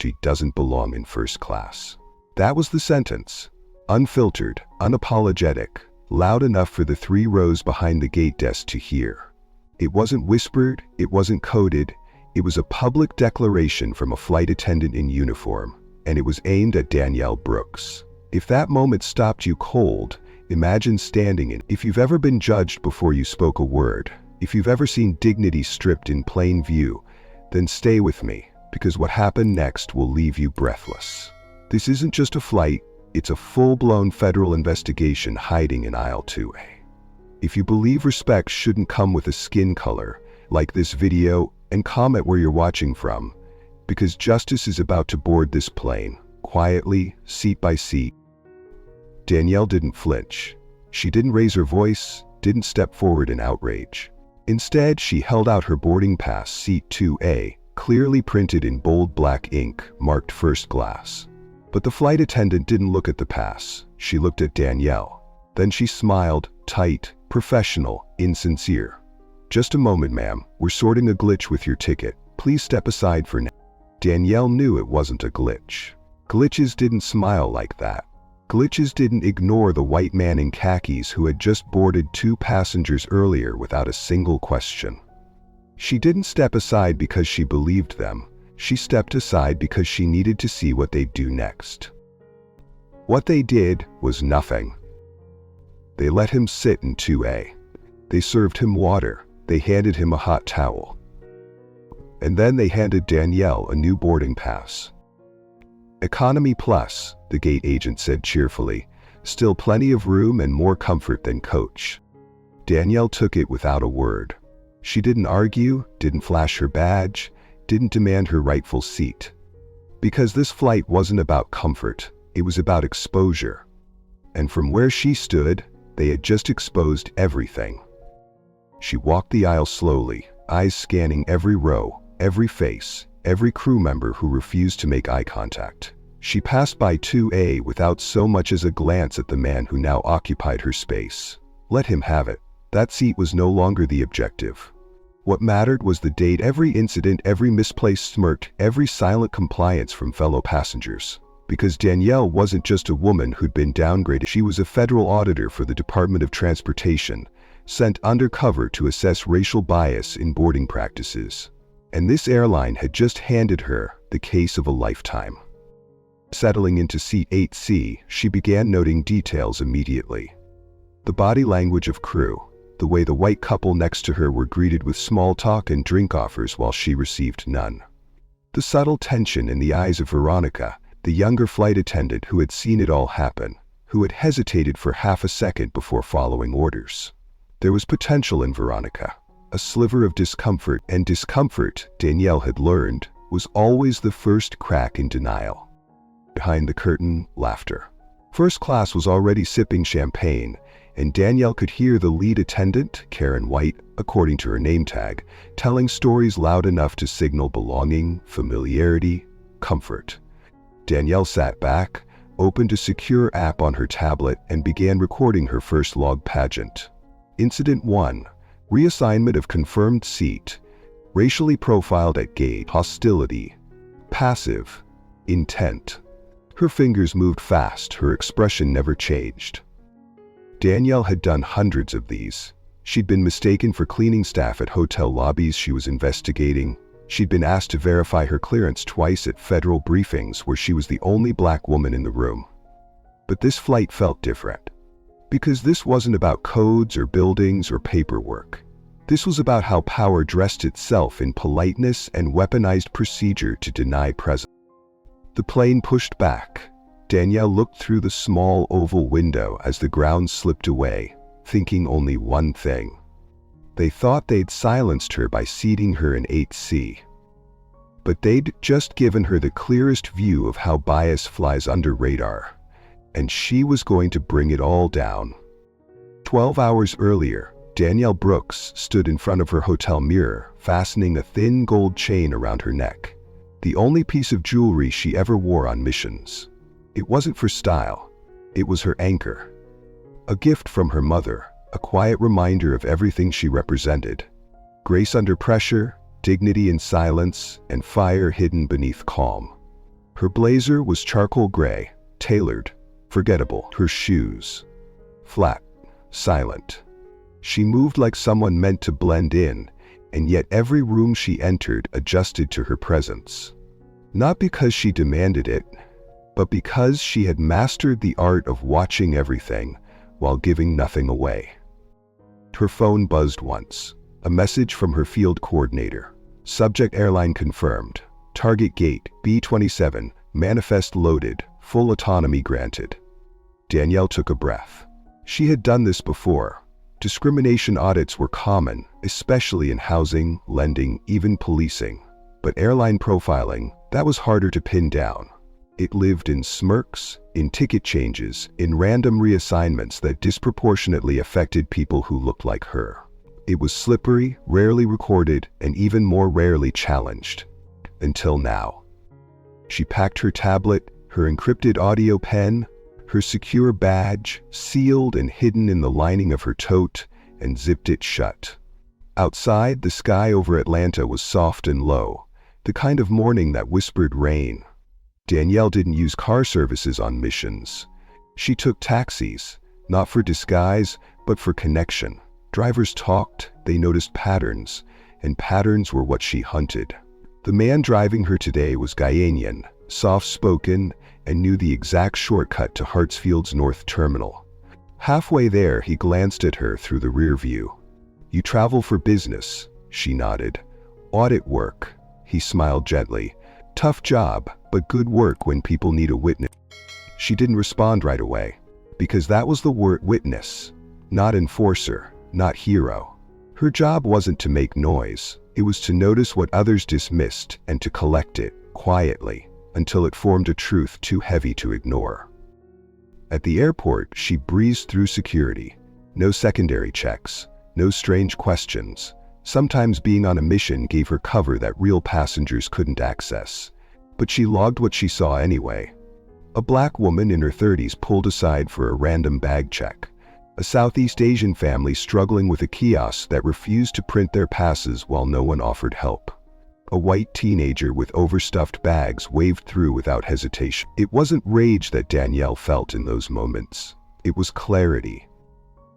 She doesn't belong in first class. That was the sentence. Unfiltered, unapologetic, loud enough for the 3 rows behind the gate desk to hear. It wasn't whispered, it wasn't coded, it was a public declaration from a flight attendant in uniform, and it was aimed at Danielle Brooks. If that moment stopped you cold, imagine standing in. If you've ever been judged before you spoke a word, if you've ever seen dignity stripped in plain view, then stay with me, because what happened next will leave you breathless. This isn't just a flight, it's a full-blown federal investigation hiding in aisle 2A. If you believe respect shouldn't come with a skin color, like this video and comment where you're watching from, because justice is about to board this plane, quietly, seat by seat. Danielle didn't flinch. She didn't raise her voice, didn't step forward in outrage. Instead, she held out her boarding pass, seat 2A, clearly printed in bold black ink, marked first class. But the flight attendant didn't look at the pass. She looked at Danielle. Then she smiled, tight, professional, insincere. "Just a moment, ma'am. We're sorting a glitch with your ticket. Please step aside for now." Danielle knew it wasn't a glitch. Glitches didn't smile like that. Glitches didn't ignore the white man in khakis who had just boarded 2 passengers earlier without a single question. She didn't step aside because she believed them. She stepped aside because she needed to see what they'd do next. What they did was nothing. They let him sit in 2A. They served him water. They handed him a hot towel. And then they handed Danielle a new boarding pass. "Economy Plus," the gate agent said cheerfully. "Still plenty of room and more comfort than coach." Danielle took it without a word. She didn't argue, didn't flash her badge, didn't demand her rightful seat. Because this flight wasn't about comfort, it was about exposure. And from where she stood, they had just exposed everything. She walked the aisle slowly, eyes scanning every row, every face, every crew member who refused to make eye contact. She passed by 2A without so much as a glance at the man who now occupied her space. Let him have it. That seat was no longer the objective. What mattered was the date, every incident, every misplaced smirk, every silent compliance from fellow passengers. Because Danielle wasn't just a woman who'd been downgraded, she was a federal auditor for the Department of Transportation, sent undercover to assess racial bias in boarding practices. And this airline had just handed her the case of a lifetime. Settling into seat 8C, she began noting details immediately. The body language of crew, the way the white couple next to her were greeted with small talk and drink offers while she received none. The subtle tension in the eyes of Veronica, the younger flight attendant who had seen it all happen, who had hesitated for half a second before following orders. There was potential in Veronica, a sliver of discomfort, and discomfort, Danielle had learned, was always the first crack in denial. Behind the curtain, laughter. First class was already sipping champagne, and Danielle could hear the lead attendant, Karen White, according to her name tag, telling stories loud enough to signal belonging, familiarity, comfort. Danielle sat back, opened a secure app on her tablet, and began recording her first log pageant. Incident 1. Reassignment of confirmed seat. Racially profiled at gate. Hostility. Passive. Intent. Her fingers moved fast, her expression never changed. Danielle had done hundreds of these. She'd been mistaken for cleaning staff at hotel lobbies she was investigating. She'd been asked to verify her clearance twice at federal briefings where she was the only black woman in the room. But this flight felt different. Because this wasn't about codes or buildings or paperwork. This was about how power dressed itself in politeness and weaponized procedure to deny presence. The plane pushed back. Danielle looked through the small oval window as the ground slipped away, thinking only one thing. They thought they'd silenced her by seating her in 8C. But they'd just given her the clearest view of how bias flies under radar. And she was going to bring it all down. 12 hours earlier, Danielle Brooks stood in front of her hotel mirror, fastening a thin gold chain around her neck. The only piece of jewelry she ever wore on missions. It wasn't for style. It was her anchor. A gift from her mother, a quiet reminder of everything she represented. Grace under pressure, dignity in silence, and fire hidden beneath calm. Her blazer was charcoal gray, tailored, forgettable. Her shoes, flat, silent. She moved like someone meant to blend in, and yet every room she entered adjusted to her presence. Not because she demanded it, but because she had mastered the art of watching everything while giving nothing away. Her phone buzzed once. A message from her field coordinator. Subject airline confirmed. Target gate B27, manifest loaded, full autonomy granted. Danielle took a breath. She had done this before. Discrimination audits were common, especially in housing, lending, even policing. But airline profiling, that was harder to pin down. It lived in smirks, in ticket changes, in random reassignments that disproportionately affected people who looked like her. It was slippery, rarely recorded, and even more rarely challenged. Until now. She packed her tablet, her encrypted audio pen, her secure badge, sealed and hidden in the lining of her tote, and zipped it shut. Outside, the sky over Atlanta was soft and low, the kind of morning that whispered rain. Danielle didn't use car services on missions. She took taxis, not for disguise, but for connection. Drivers talked, they noticed patterns, and patterns were what she hunted. The man driving her today was Guyanian, soft-spoken, and knew the exact shortcut to Hartsfield's North Terminal. Halfway there, he glanced at her through the rear view. "You travel for business," she nodded. "Audit work," he smiled gently. "Tough job, but good work when people need a witness." She didn't respond right away, because that was the word witness, not enforcer, not hero. Her job wasn't to make noise, it was to notice what others dismissed and to collect it, quietly, until it formed a truth too heavy to ignore. At the airport, she breezed through security. No secondary checks, no strange questions. Sometimes being on a mission gave her cover that real passengers couldn't access. But she logged what she saw anyway. A black woman in her 30s pulled aside for a random bag check. A Southeast Asian family struggling with a kiosk that refused to print their passes while no one offered help. A white teenager with overstuffed bags waved through without hesitation. It wasn't rage that Danielle felt in those moments. It was clarity.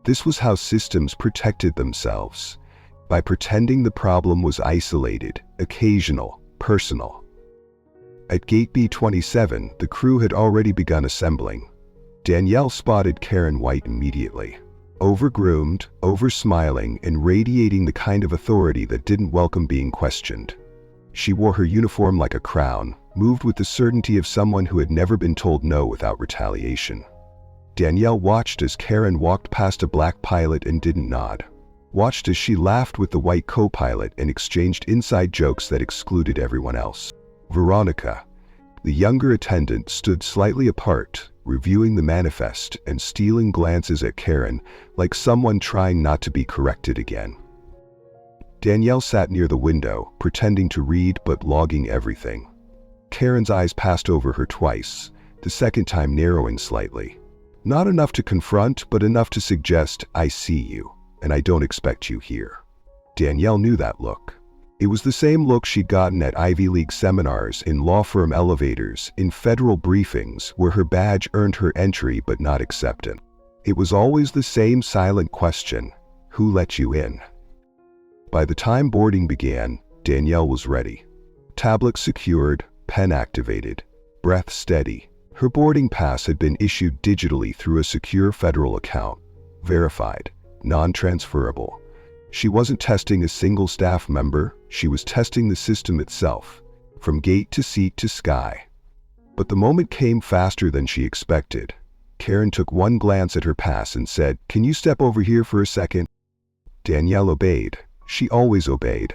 This was how systems protected themselves, by pretending the problem was isolated, occasional, personal. At Gate B27, the crew had already begun assembling. Danielle spotted Karen White immediately. Overgroomed, over-smiling, and radiating the kind of authority that didn't welcome being questioned. She wore her uniform like a crown, moved with the certainty of someone who had never been told no without retaliation. Danielle watched as Karen walked past a black pilot and didn't nod. Watched as she laughed with the white co-pilot and exchanged inside jokes that excluded everyone else. Veronica, the younger attendant, stood slightly apart, reviewing the manifest and stealing glances at Karen like someone trying not to be corrected again. Danielle sat near the window, pretending to read but logging everything. Karen's eyes passed over her twice, the second time narrowing slightly. Not enough to confront, but enough to suggest, "I see you, and I don't expect you here." Danielle knew that look. It was the same look she'd gotten at Ivy League seminars, in law firm elevators, in federal briefings where her badge earned her entry but not acceptance. It was always the same silent question, "Who let you in?" By the time boarding began, Danielle was ready. Tablet secured, pen activated, breath steady. Her boarding pass had been issued digitally through a secure federal account, verified, non-transferable. She wasn't testing a single staff member, she was testing the system itself, from gate to seat to sky. But the moment came faster than she expected. Karen took one glance at her pass and said, "Can you step over here for a second?" Danielle obeyed. She always obeyed,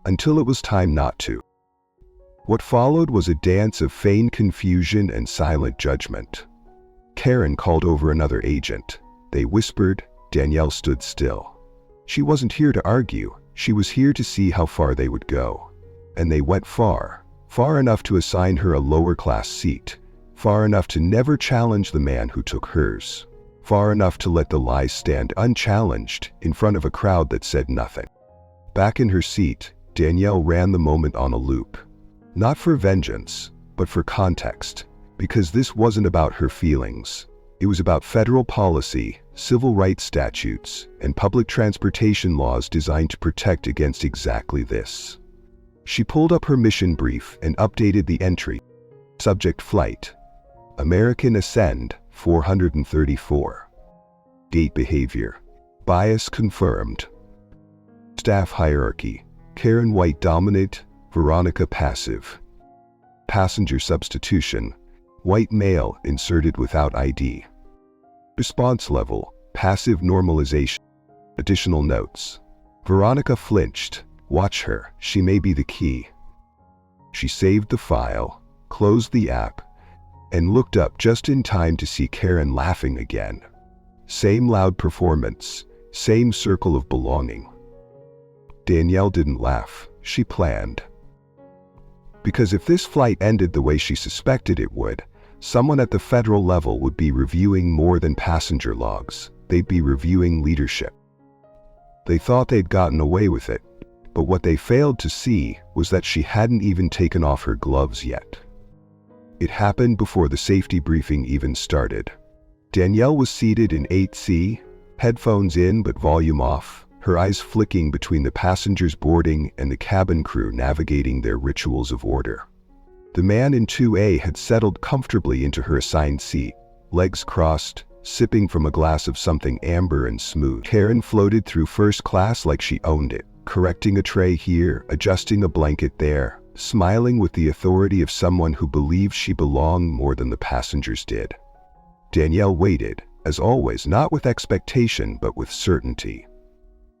until it was time not to. What followed was a dance of feigned confusion and silent judgment. Karen called over another agent. They whispered. Danielle stood still. She wasn't here to argue, she was here to see how far they would go. And they went far, far enough to assign her a lower-class seat, far enough to never challenge the man who took hers, far enough to let the lies stand unchallenged in front of a crowd that said nothing. Back in her seat, Danielle ran the moment on a loop. Not for vengeance, but but for context, because this wasn't about her feelings. It was about federal policy, civil rights statutes, and public transportation laws designed to protect against exactly this. She pulled up her mission brief and updated the entry. Subject: flight. American Ascend 434. Gate behavior. Bias confirmed. Staff hierarchy. Karen White dominant, Veronica passive. Passenger substitution. White male inserted without ID. Response level: passive normalization. Additional notes. Veronica flinched. Watch her, she may be the key. She saved the file, closed the app, and looked up just in time to see Karen laughing again. Same loud performance, same circle of belonging. Danielle didn't laugh, she planned. Because if this flight ended the way she suspected it would, someone at the federal level would be reviewing more than passenger logs. They'd be reviewing leadership. They thought they'd gotten away with it, but what they failed to see was that she hadn't even taken off her gloves yet. It happened before the safety briefing even started. Danielle was seated in 8C, headphones in but volume off, her eyes flicking between the passengers boarding and the cabin crew navigating their rituals of order. The man in 2A had settled comfortably into her assigned seat, legs crossed, sipping from a glass of something amber and smooth. Karen floated through first class like she owned it, correcting a tray here, adjusting a blanket there, smiling with the authority of someone who believed she belonged more than the passengers did. Danielle waited, as always, not with expectation but with certainty.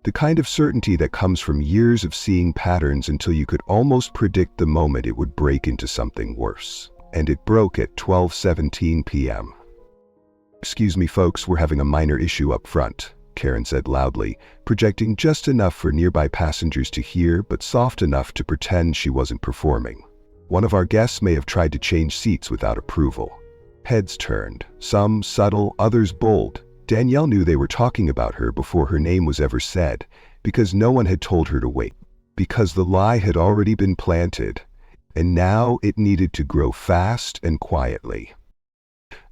The kind of certainty that comes from years of seeing patterns until you could almost predict the moment it would break into something worse. And it broke at 12:17 p.m. "Excuse me folks, we're having a minor issue up front," Karen said loudly, projecting just enough for nearby passengers to hear but soft enough to pretend she wasn't performing. "One of our guests may have tried to change seats without approval." Heads turned, some subtle, others bold. Danielle knew they were talking about her before her name was ever said, because no one had told her to wait, because the lie had already been planted, and now it needed to grow fast and quietly.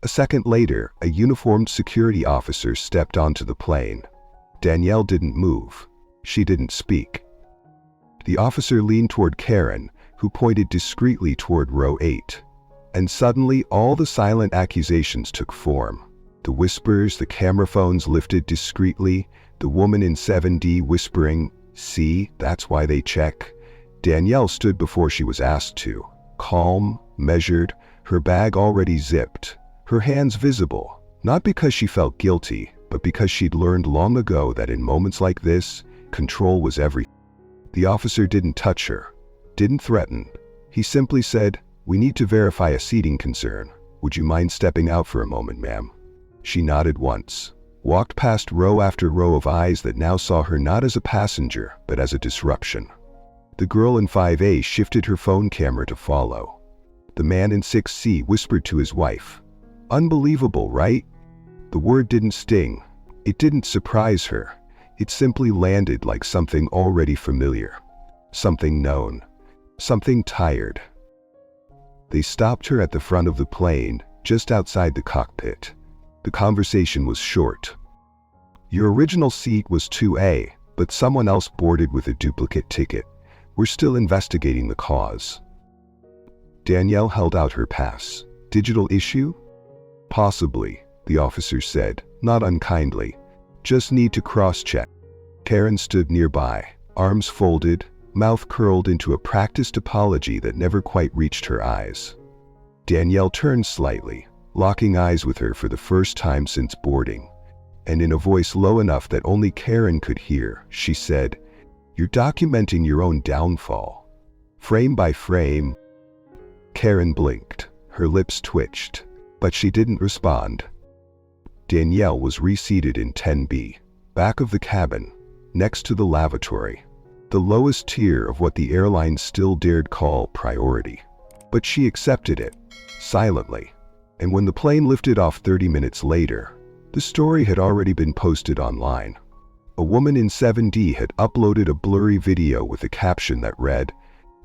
A second later, a uniformed security officer stepped onto the plane. Danielle didn't move. She didn't speak. The officer leaned toward Karen, who pointed discreetly toward row 8. And suddenly all the silent accusations took form. The whispers, the camera phones lifted discreetly, the woman in 7D whispering, "See, that's why they check." Danielle stood before she was asked to, calm, measured, her bag already zipped, her hands visible, not because she felt guilty, but because she'd learned long ago that in moments like this, control was everything. The officer didn't touch her, didn't threaten. He simply said, "We need to verify a seating concern. Would you mind stepping out for a moment, ma'am?" She nodded once, walked past row after row of eyes that now saw her not as a passenger, but as a disruption. The girl in 5A shifted her phone camera to follow. The man in 6C whispered to his wife, "Unbelievable, right?" The word didn't sting. It didn't surprise her. It simply landed like something already familiar. Something known. Something tired. They stopped her at the front of the plane, just outside the cockpit. The conversation was short. "Your original seat was 2A, but someone else boarded with a duplicate ticket. We're still investigating the cause." Danielle held out her pass. "Digital issue?" "Possibly," the officer said, not unkindly. "Just need to cross-check." Karen stood nearby, arms folded, mouth curled into a practiced apology that never quite reached her eyes. Danielle turned slightly, locking eyes with her for the first time since boarding, and in a voice low enough that only Karen could hear, she said, "You're documenting your own downfall. Frame by frame." Karen blinked, her lips twitched, but she didn't respond. Danielle was reseated in 10B, back of the cabin, next to the lavatory, the lowest tier of what the airline still dared call priority. But she accepted it, silently. And when the plane lifted off 30 minutes later, the story had already been posted online. A woman in 7D had uploaded a blurry video with a caption that read,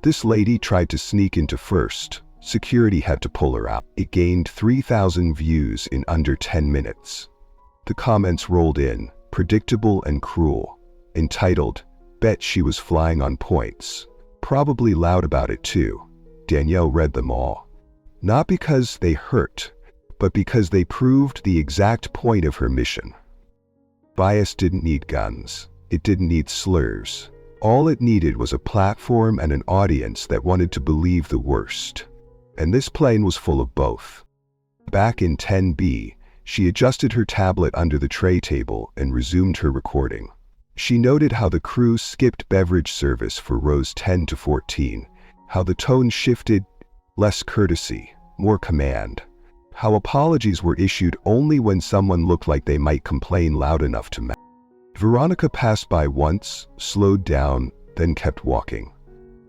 "This lady tried to sneak into first, Security had to pull her out. It gained 3,000 views in under 10 minutes. The comments rolled in, predictable and cruel, entitled, "Bet she was flying on points." Probably loud about it too. Danielle read them all. Not because they hurt, but because they proved the exact point of her mission. Bias didn't need guns. It didn't need slurs. All it needed was a platform and an audience that wanted to believe the worst. And this plane was full of both. Back in 10B, she adjusted her tablet under the tray table and resumed her recording. She noted how the crew skipped beverage service for rows 10 to 14, how the tone shifted, less courtesy, more command, how apologies were issued only when someone looked like they might complain loud enough to matter. Veronica passed by once, slowed down, then kept walking.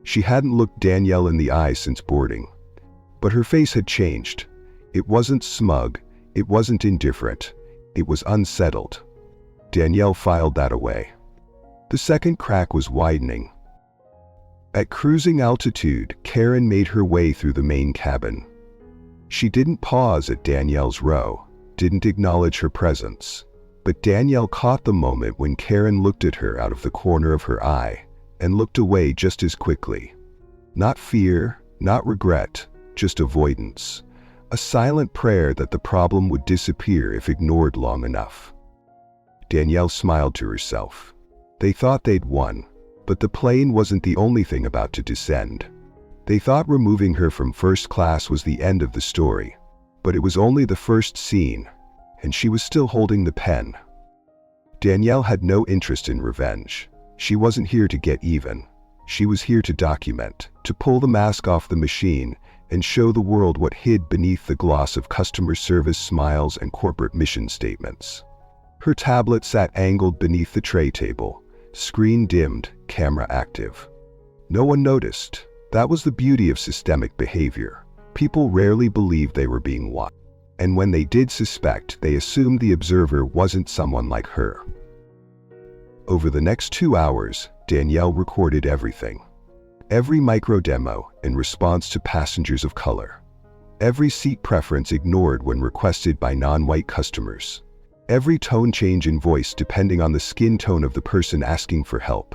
She hadn't looked Danielle in the eye since boarding. But her face had changed. It wasn't smug, it wasn't indifferent, it was unsettled. Danielle filed that away. The second crack was widening. At cruising altitude, Karen made her way through the main cabin. She didn't pause at Danielle's row, didn't acknowledge her presence. But Danielle caught the moment when Karen looked at her out of the corner of her eye, and looked away just as quickly. Not fear, not regret, just avoidance. A silent prayer that the problem would disappear if ignored long enough. Danielle smiled to herself. They thought they'd won, but the plane wasn't the only thing about to descend. They thought removing her from first class was the end of the story, but it was only the first scene, and she was still holding the pen. Danielle had no interest in revenge. She wasn't here to get even. She was here to document, to pull the mask off the machine and show the world what hid beneath the gloss of customer service smiles and corporate mission statements. Her tablet sat angled beneath the tray table, screen dimmed, camera active. No one noticed. That was the beauty of systemic behavior. People rarely believed they were being watched. And when they did suspect, they assumed the observer wasn't someone like her. Over the next 2 hours, Danielle recorded everything. Every micro demo in response to passengers of color. Every seat preference ignored when requested by non-white customers. Every tone change in voice depending on the skin tone of the person asking for help.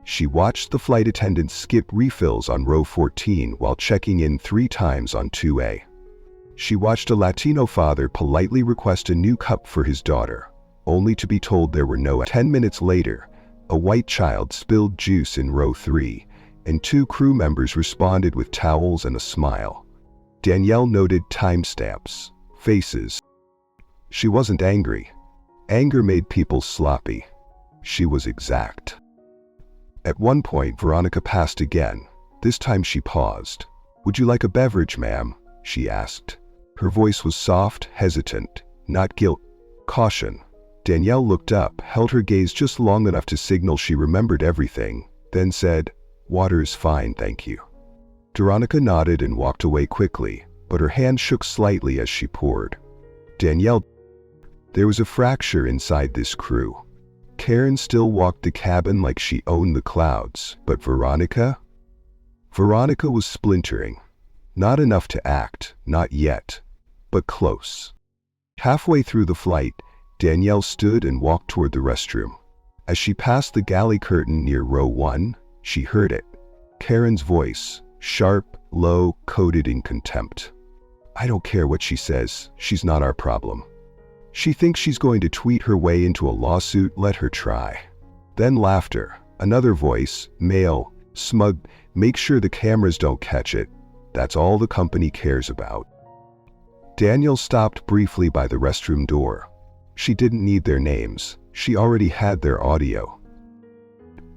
She watched the flight attendants skip refills on row 14 while checking in 3 times on 2A. She watched a Latino father politely request a new cup for his daughter, only to be told there were no. 10 minutes later, a white child spilled juice in row 3, and 2 crew members responded with towels and a smile. Danielle noted timestamps, faces. She wasn't angry. Anger made people sloppy. She was exact. At one point, Veronica passed again. This time she paused. "Would you like a beverage, ma'am?" she asked. Her voice was soft, hesitant, not guilt, caution. Danielle looked up, held her gaze just long enough to signal she remembered everything, then said, "Water is fine, thank you." Veronica nodded and walked away quickly, but her hand shook slightly as she poured. Danielle. There was a fracture inside this crew. Karen still walked the cabin like she owned the clouds, but Veronica? Veronica was splintering. Not enough to act, not yet, but close. Halfway through the flight, Danielle stood and walked toward the restroom. As she passed the galley curtain near row 1, she heard it. Karen's voice, sharp, low, coded in contempt. "I don't care what she says, she's not our problem. She thinks she's going to tweet her way into a lawsuit, let her try." Then laughter. Another voice, male, smug, "Make sure the cameras don't catch it. That's all the company cares about." Danielle stopped briefly by the restroom door. She didn't need their names. She already had their audio.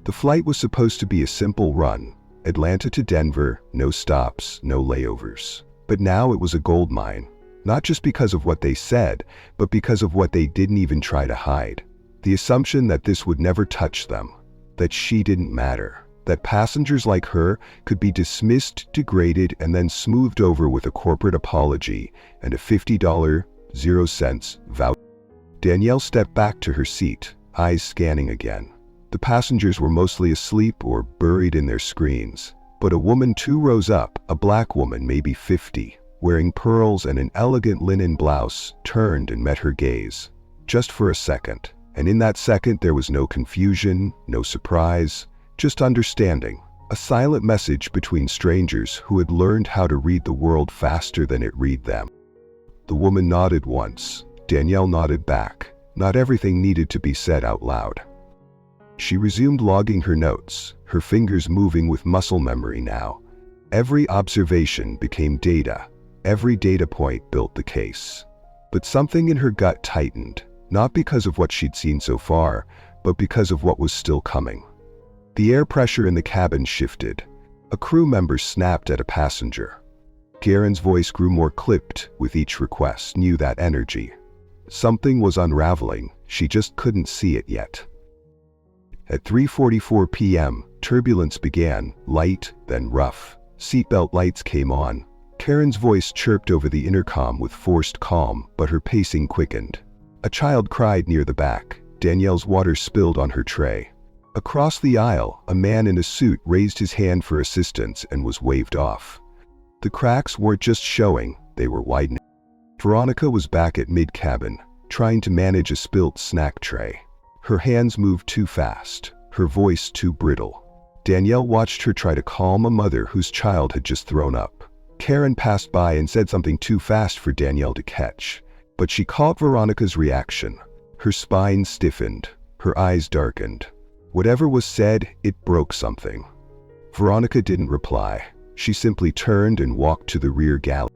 The flight was supposed to be a simple run. Atlanta to Denver, no stops, no layovers. But now it was a goldmine. Not just because of what they said, but because of what they didn't even try to hide. The assumption that this would never touch them. That she didn't matter. That passengers like her could be dismissed, degraded, and then smoothed over with a corporate apology and a $50.00 voucher. Danielle stepped back to her seat, eyes scanning again. The passengers were mostly asleep or buried in their screens. But a woman 2 rows up, a black woman maybe 50, wearing pearls and an elegant linen blouse, turned and met her gaze. Just for a second. And in that second there was no confusion, no surprise, just understanding. A silent message between strangers who had learned how to read the world faster than it read them. The woman nodded once. Danielle nodded back. Not everything needed to be said out loud. She resumed logging her notes, her fingers moving with muscle memory now. Every observation became data. Every data point built the case. But something in her gut tightened, not because of what she'd seen so far, but because of what was still coming. The air pressure in the cabin shifted. A crew member snapped at a passenger. Garen's voice grew more clipped with each request, knew that energy. Something was unraveling, she just couldn't see it yet. At 3:44 p.m., turbulence began, light, then rough. Seatbelt lights came on. Karen's voice chirped over the intercom with forced calm, but her pacing quickened. A child cried near the back. Danielle's water spilled on her tray. Across the aisle, a man in a suit raised his hand for assistance and was waved off. The cracks weren't just showing, they were widening. Veronica was back at mid-cabin, trying to manage a spilt snack tray. Her hands moved too fast, her voice too brittle. Danielle watched her try to calm a mother whose child had just thrown up. Karen passed by and said something too fast for Danielle to catch. But she caught Veronica's reaction. Her spine stiffened, her eyes darkened. Whatever was said, it broke something. Veronica didn't reply. She simply turned and walked to the rear galley.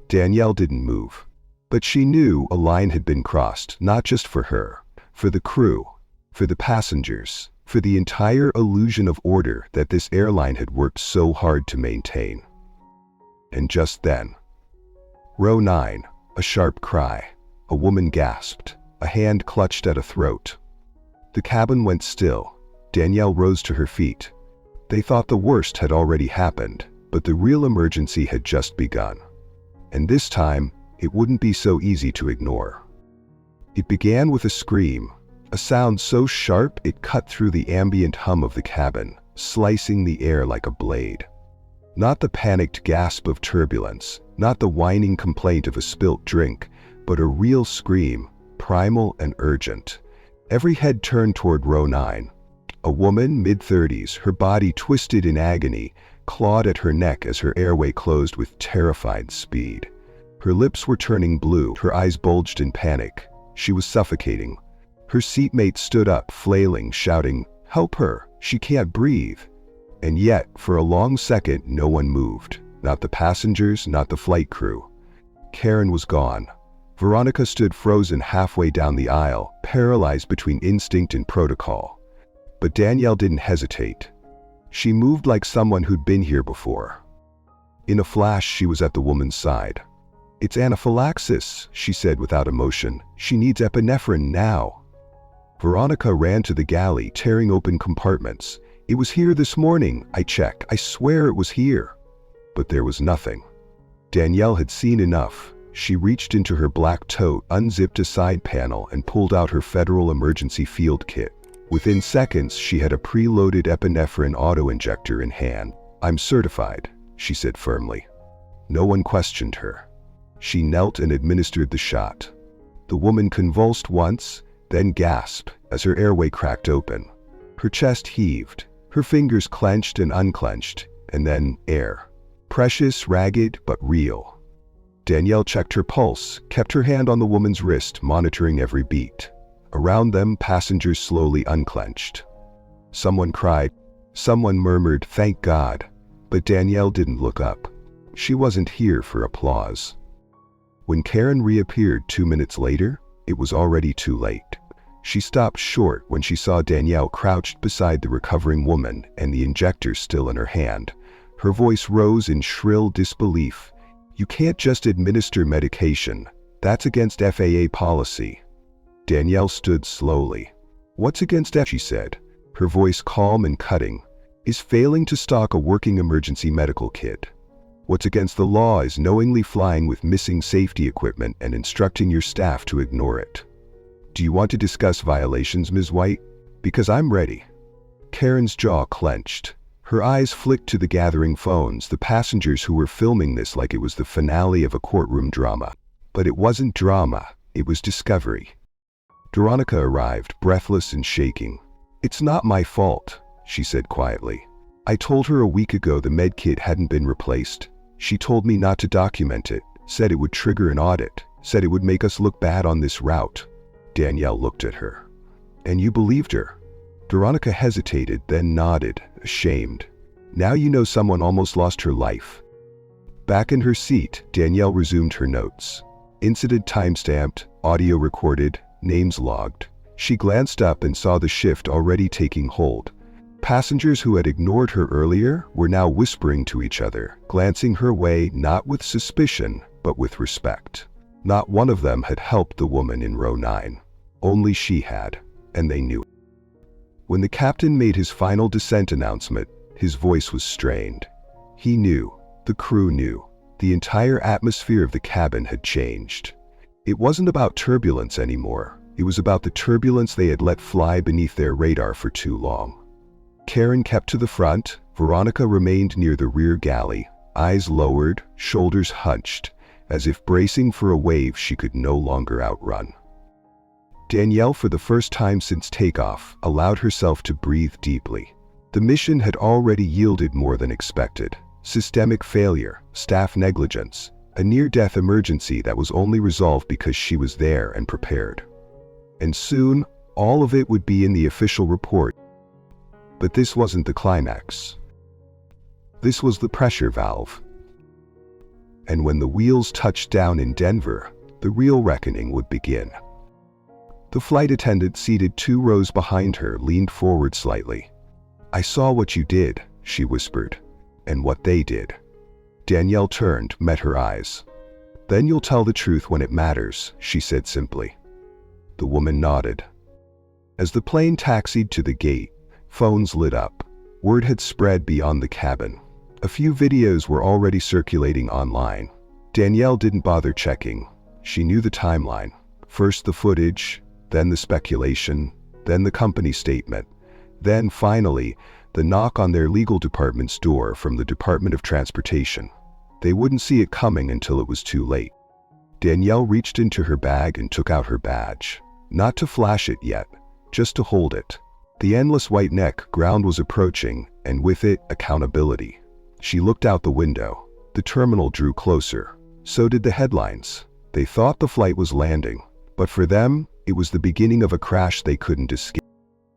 Danielle didn't move. But she knew a line had been crossed, not just for her, for the crew, for the passengers, for the entire illusion of order that this airline had worked so hard to maintain. And just then, row 9, a sharp cry. A woman gasped. A hand clutched at a throat. The cabin went still. Danielle rose to her feet. They thought the worst had already happened, but the real emergency had just begun. And this time, it wouldn't be so easy to ignore. It began with a scream, a sound so sharp it cut through the ambient hum of the cabin, slicing the air like a blade. Not the panicked gasp of turbulence, not the whining complaint of a spilt drink, but a real scream, primal and urgent. Every head turned toward row 9. A woman, mid-30s, her body twisted in agony, clawed at her neck as her airway closed with terrified speed. Her lips were turning blue, her eyes bulged in panic. She was suffocating. Her seatmate stood up, flailing, shouting, "Help her! She can't breathe!" And yet, for a long second, no one moved. Not the passengers, not the flight crew. Karen was gone. Veronica stood frozen halfway down the aisle, paralyzed between instinct and protocol. But Danielle didn't hesitate. She moved like someone who'd been here before. In a flash, she was at the woman's side. "It's anaphylaxis," she said without emotion. "She needs epinephrine now." Veronica ran to the galley, tearing open compartments. "It was here this morning. I checked. I swear it was here." But there was nothing. Danielle had seen enough. She reached into her black tote, unzipped a side panel, and pulled out her Federal Emergency Field Kit. Within seconds, she had a preloaded epinephrine auto-injector in hand. "I'm certified," she said firmly. No one questioned her. She knelt and administered the shot. The woman convulsed once, then gasped as her airway cracked open. Her chest heaved, her fingers clenched and unclenched, and then air. Precious, ragged, but real. Danielle checked her pulse, kept her hand on the woman's wrist, monitoring every beat. Around them, passengers slowly unclenched. Someone cried. Someone murmured, "Thank God." But Danielle didn't look up. She wasn't here for applause. When Karen reappeared 2 minutes later, it was already too late. She stopped short when she saw Danielle crouched beside the recovering woman and the injector still in her hand. Her voice rose in shrill disbelief. "You can't just administer medication. That's against FAA policy." Danielle stood slowly. "What's against F?" she said, her voice calm and cutting. "Is failing to stock a working emergency medical kit. What's against the law is knowingly flying with missing safety equipment and instructing your staff to ignore it. Do you want to discuss violations, Ms. White? Because I'm ready." Karen's jaw clenched. Her eyes flicked to the gathering phones, the passengers who were filming this like it was the finale of a courtroom drama. But it wasn't drama, it was discovery. Veronica arrived, breathless and shaking. "It's not my fault," she said quietly. "I told her a week ago the med kit hadn't been replaced. She told me not to document it, said it would trigger an audit, said it would make us look bad on this route." Danielle looked at her. "And you believed her?" Veronica hesitated, then nodded, ashamed. "Now you know someone almost lost her life." Back in her seat, Danielle resumed her notes. Incident timestamped, audio recorded, names logged. She glanced up and saw the shift already taking hold. Passengers who had ignored her earlier were now whispering to each other, glancing her way not with suspicion, but with respect. Not one of them had helped the woman in row 9. Only she had, and they knew it. When the captain made his final descent announcement, his voice was strained. He knew, the crew knew, the entire atmosphere of the cabin had changed. It wasn't about turbulence anymore, it was about the turbulence they had let fly beneath their radar for too long. Karen kept to the front, Veronica remained near the rear galley, eyes lowered, shoulders hunched, as if bracing for a wave she could no longer outrun. Danielle, for the first time since takeoff, allowed herself to breathe deeply. The mission had already yielded more than expected. Systemic failure, staff negligence, a near-death emergency that was only resolved because she was there and prepared. And soon, all of it would be in the official report. But this wasn't the climax. This was the pressure valve. And when the wheels touched down in Denver, the real reckoning would begin. The flight attendant seated 2 rows behind her leaned forward slightly. "I saw what you did," she whispered, "and what they did." Danielle turned, met her eyes. "Then you'll tell the truth when it matters," she said simply. The woman nodded. As the plane taxied to the gate, phones lit up. Word had spread beyond the cabin. A few videos were already circulating online. Danielle didn't bother checking. She knew the timeline. First the footage, then the speculation, then the company statement, then finally the knock on their legal department's door from the Department of Transportation. They wouldn't see it coming until it was too late. Danielle reached into her bag and took out her badge. Not to flash it yet, just to hold it. The endless white neck ground was approaching, and with it, accountability. She looked out the window. The terminal drew closer. So did the headlines. They thought the flight was landing, but for them, it was the beginning of a crash they couldn't escape.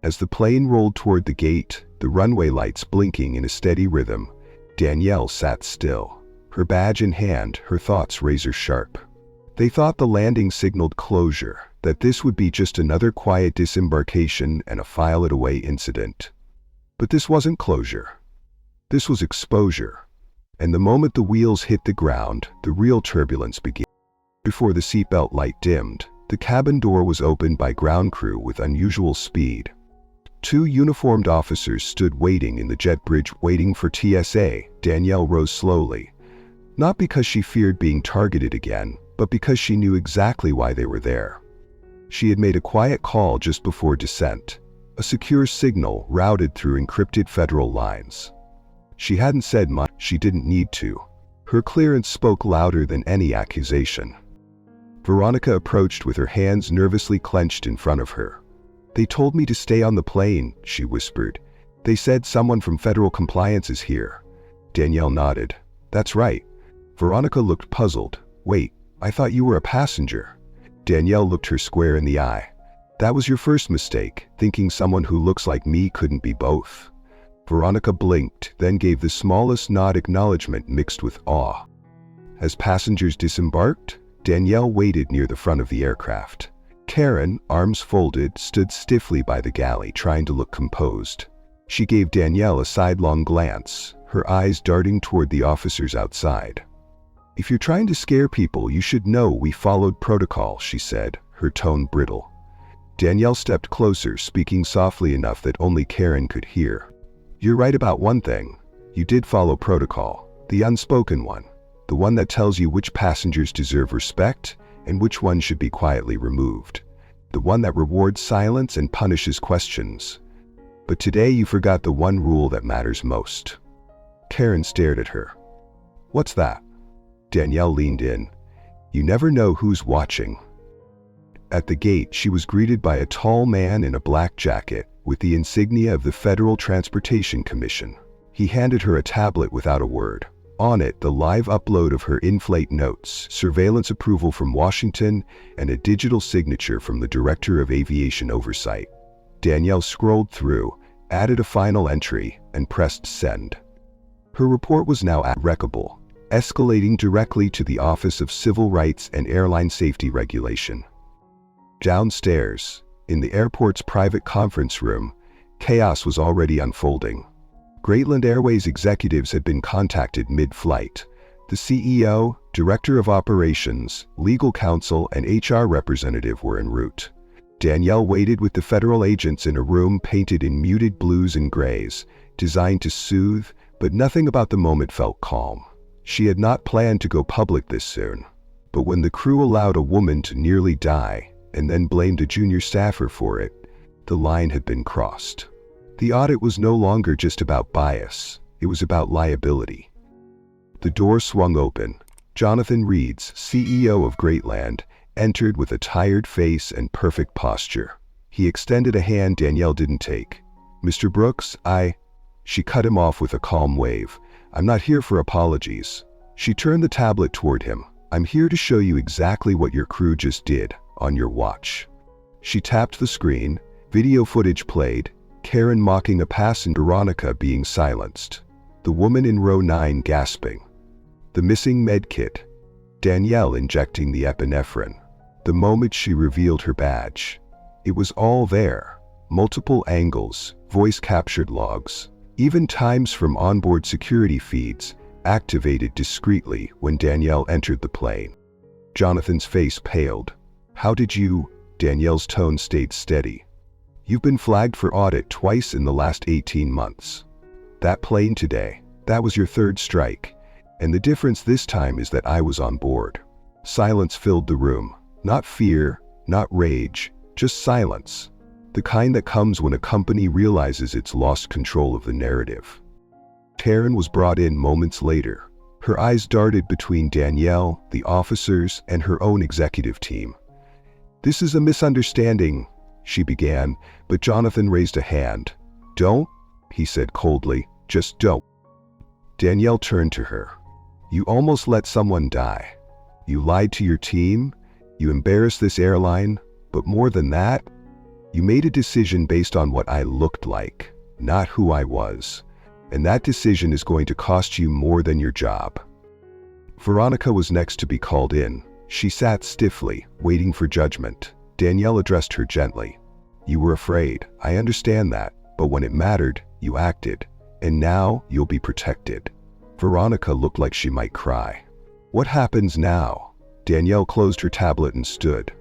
As the plane rolled toward the gate, the runway lights blinking in a steady rhythm, Danielle sat still. Her badge in hand, her thoughts razor sharp. They thought the landing signaled closure, that this would be just another quiet disembarkation and a file-it-away incident. But this wasn't closure. This was exposure. And the moment the wheels hit the ground, the real turbulence began. Before the seatbelt light dimmed, the cabin door was opened by ground crew with unusual speed. 2 uniformed officers stood waiting in the jet bridge, waiting for TSA. Danielle rose slowly. Not because she feared being targeted again, but because she knew exactly why they were there. She had made a quiet call just before descent, a secure signal routed through encrypted federal lines. She hadn't said much, she didn't need to. Her clearance spoke louder than any accusation. Veronica approached with her hands nervously clenched in front of her. "They told me to stay on the plane," she whispered. "They said someone from federal compliance is here." Danielle nodded. "That's right." Veronica looked puzzled. "Wait, I thought you were a passenger." Danielle looked her square in the eye. "That was your first mistake, thinking someone who looks like me couldn't be both." Veronica blinked, then gave the smallest nod, acknowledgement mixed with awe. As passengers disembarked, Danielle waited near the front of the aircraft. Karen, arms folded, stood stiffly by the galley, trying to look composed. She gave Danielle a sidelong glance, her eyes darting toward the officers outside. "If you're trying to scare people, you should know we followed protocol," she said, her tone brittle. Danielle stepped closer, speaking softly enough that only Karen could hear. "You're right about one thing. You did follow protocol, the unspoken one. The one that tells you which passengers deserve respect and which ones should be quietly removed. The one that rewards silence and punishes questions." But today you forgot the one rule that matters most. Karen stared at her. What's that? Danielle leaned in. You never know who's watching. At the gate, she was greeted by a tall man in a black jacket with the insignia of the Federal Transportation Commission. He handed her a tablet without a word. On it, the live upload of her in-flight notes, surveillance approval from Washington, and a digital signature from the Director of Aviation Oversight. Danielle scrolled through, added a final entry, and pressed send. Her report was now irrecoverable, escalating directly to the Office of Civil Rights and Airline Safety Regulation. Downstairs, in the airport's private conference room, chaos was already unfolding. Greatland Airways executives had been contacted mid-flight. The CEO, Director of Operations, Legal Counsel, and HR representative were en route. Danielle waited with the federal agents in a room painted in muted blues and grays, designed to soothe, but nothing about the moment felt calm. She had not planned to go public this soon. But when the crew allowed a woman to nearly die, and then blamed a junior staffer for it, the line had been crossed. The audit was no longer just about bias, it was about liability. The door swung open. Jonathan Reeds, CEO of Greatland, entered with a tired face and perfect posture. He extended a hand Danielle didn't take. Mr. Brooks, She cut him off with a calm wave. I'm not here for apologies. She turned the tablet toward him. I'm here to show you exactly what your crew just did, on your watch. She tapped the screen. Video footage played. Karen mocking a passenger, Veronica being silenced. The woman in row 9 gasping. The missing medkit. Danielle injecting the epinephrine. The moment she revealed her badge. It was all there. Multiple angles, voice-captured logs, even times from onboard security feeds, activated discreetly when Danielle entered the plane. Jonathan's face paled. How did you? Danielle's tone stayed steady. You've been flagged for audit twice in the last 18 months. That plane today, that was your third strike. And the difference this time is that I was on board. Silence filled the room. Not fear, not rage, just silence. The kind that comes when a company realizes it's lost control of the narrative. Karen was brought in moments later. Her eyes darted between Danielle, the officers, and her own executive team. This is a misunderstanding, she began, but Jonathan raised a hand. Don't, he said coldly, just don't. Danielle turned to her. You almost let someone die. You lied to your team, you embarrassed this airline, but more than that, you made a decision based on what I looked like, not who I was. And that decision is going to cost you more than your job. Veronica was next to be called in. She sat stiffly, waiting for judgment. Danielle addressed her gently. You were afraid, I understand that, but when it mattered, you acted. And now, you'll be protected. Veronica looked like she might cry. What happens now? Danielle closed her tablet and stood.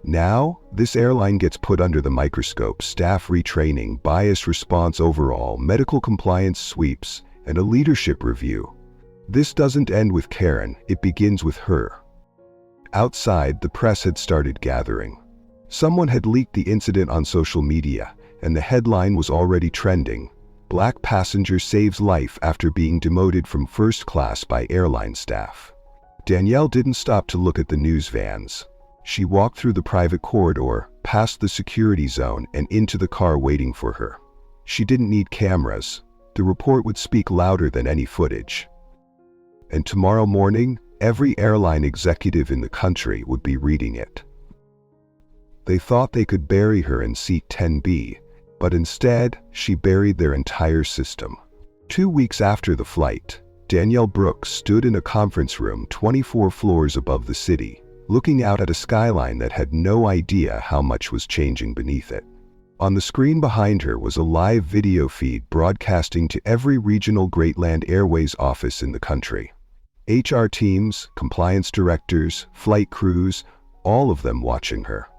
Now, this airline gets put under the microscope, staff retraining, bias response overhaul, medical compliance sweeps, and a leadership review. This doesn't end with Karen, it begins with her. Outside, the press had started gathering. Someone had leaked the incident on social media, and the headline was already trending. Black passenger saves life after being demoted from first class by airline staff. Danielle didn't stop to look at the news vans. She walked through the private corridor, past the security zone, and into the car waiting for her. She didn't need cameras. The report would speak louder than any footage. And tomorrow morning, every airline executive in the country would be reading it. They thought they could bury her in seat 10B, but instead, she buried their entire system. 2 weeks after the flight, Danielle Brooks stood in a conference room 24 floors above the city, looking out at a skyline that had no idea how much was changing beneath it. On the screen behind her was a live video feed broadcasting to every regional Greatland Airways office in the country. HR teams, compliance directors, flight crews, all of them watching her.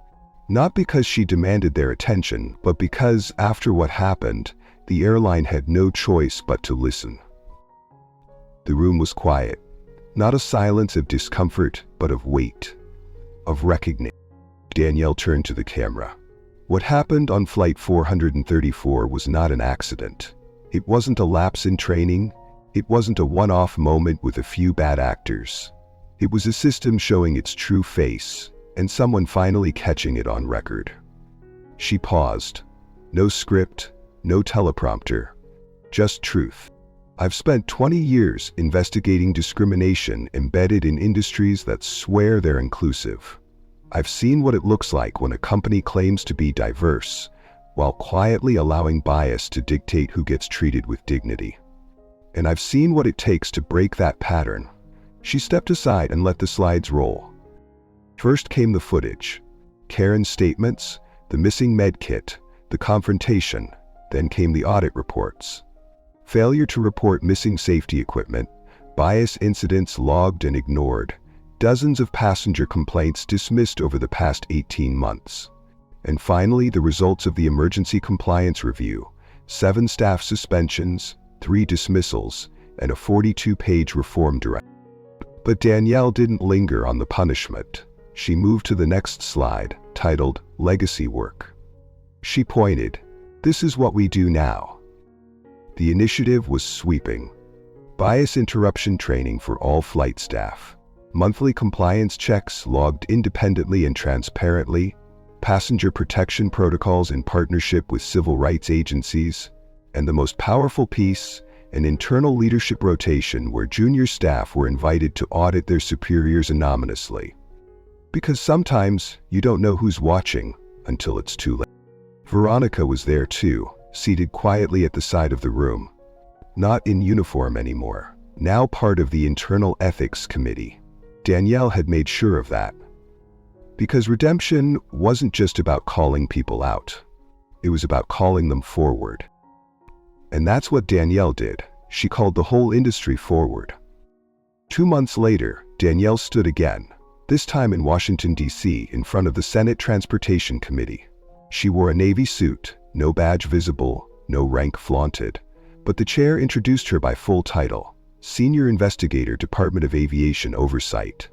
Not because she demanded their attention, but because, after what happened, the airline had no choice but to listen. The room was quiet. Not a silence of discomfort, but of weight, of recognition. Danielle turned to the camera. What happened on Flight 434 was not an accident. It wasn't a lapse in training. It wasn't a one-off moment with a few bad actors. It was a system showing its true face, and someone finally catching it on record. She paused. No script, no teleprompter, just truth. I've spent 20 years investigating discrimination embedded in industries that swear they're inclusive. I've seen what it looks like when a company claims to be diverse, while quietly allowing bias to dictate who gets treated with dignity. And I've seen what it takes to break that pattern. She stepped aside and let the slides roll. First came the footage. Karen's statements, the missing med kit, the confrontation, then came the audit reports. Failure to report missing safety equipment, bias incidents logged and ignored, dozens of passenger complaints dismissed over the past 18 months. And finally, the results of the emergency compliance review, 7 staff suspensions, 3 dismissals, and a 42-page reform directive. But Danielle didn't linger on the punishment. She moved to the next slide, titled Legacy Work. She pointed, "This is what we do now." The initiative was sweeping. Bias interruption training for all flight staff. Monthly compliance checks logged independently and transparently. Passenger protection protocols in partnership with civil rights agencies. And the most powerful piece, an internal leadership rotation where junior staff were invited to audit their superiors anonymously. Because sometimes you don't know who's watching until it's too late. Veronica was there too, seated quietly at the side of the room. Not in uniform anymore, now part of the Internal Ethics Committee. Danielle had made sure of that. Because redemption wasn't just about calling people out. It was about calling them forward. And that's what Danielle did. She called the whole industry forward. 2 months later, Danielle stood again, this time in Washington, D.C., in front of the Senate Transportation Committee. She wore a navy suit, no badge visible, no rank flaunted, but the chair introduced her by full title, Senior Investigator, Department of Aviation Oversight.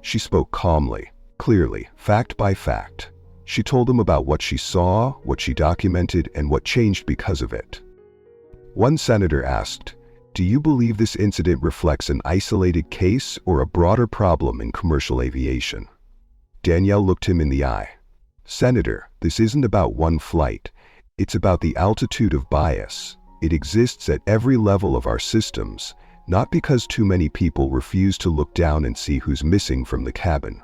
She spoke calmly, clearly, fact by fact. She told them about what she saw, what she documented, and what changed because of it. One senator asked, "Do you believe this incident reflects an isolated case or a broader problem in commercial aviation?" Danielle looked him in the eye. "Senator, this isn't about one flight. It's about the altitude of bias. It exists at every level of our systems, not because too many people refuse to look down and see who's missing from the cabin."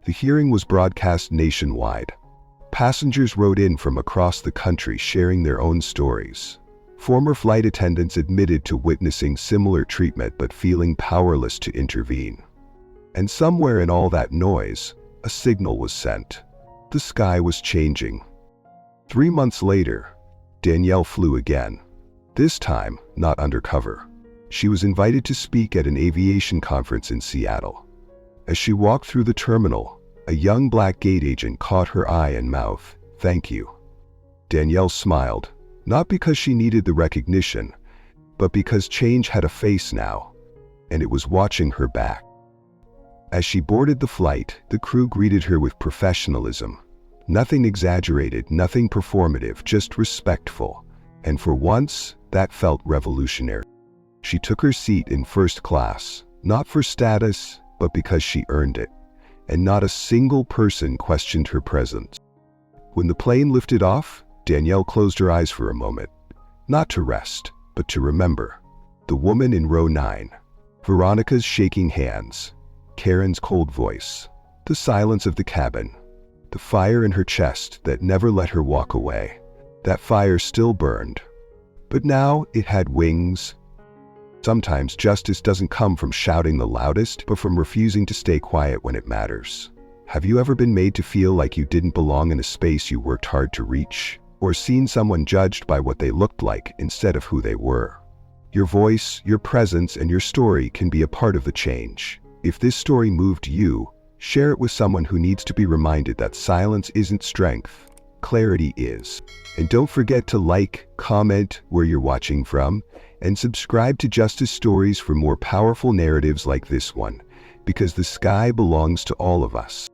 The hearing was broadcast nationwide. Passengers wrote in from across the country sharing their own stories. Former flight attendants admitted to witnessing similar treatment but feeling powerless to intervene. And somewhere in all that noise, a signal was sent. The sky was changing. 3 months later, Danielle flew again. This time, not undercover. She was invited to speak at an aviation conference in Seattle. As she walked through the terminal, a young black gate agent caught her eye and mouth. "Thank you." Danielle smiled, not because she needed the recognition, but because change had a face now, and it was watching her back. As she boarded the flight, the crew greeted her with professionalism. Nothing exaggerated, nothing performative, just respectful. And for once, that felt revolutionary. She took her seat in first class, not for status, but because she earned it. And not a single person questioned her presence. When the plane lifted off, Danielle closed her eyes for a moment. Not to rest, but to remember. The woman in row 9. Veronica's shaking hands. Karen's cold voice. The silence of the cabin. The fire in her chest that never let her walk away. That fire still burned. But now it had wings. Sometimes justice doesn't come from shouting the loudest, but from refusing to stay quiet when it matters. Have you ever been made to feel like you didn't belong in a space you worked hard to reach? Or seen someone judged by what they looked like instead of who they were? Your voice, your presence, and your story can be a part of the change. If this story moved you, share it with someone who needs to be reminded that silence isn't strength, clarity is. And don't forget to like, comment where you're watching from, and subscribe to Justice Stories for more powerful narratives like this one, because the sky belongs to all of us.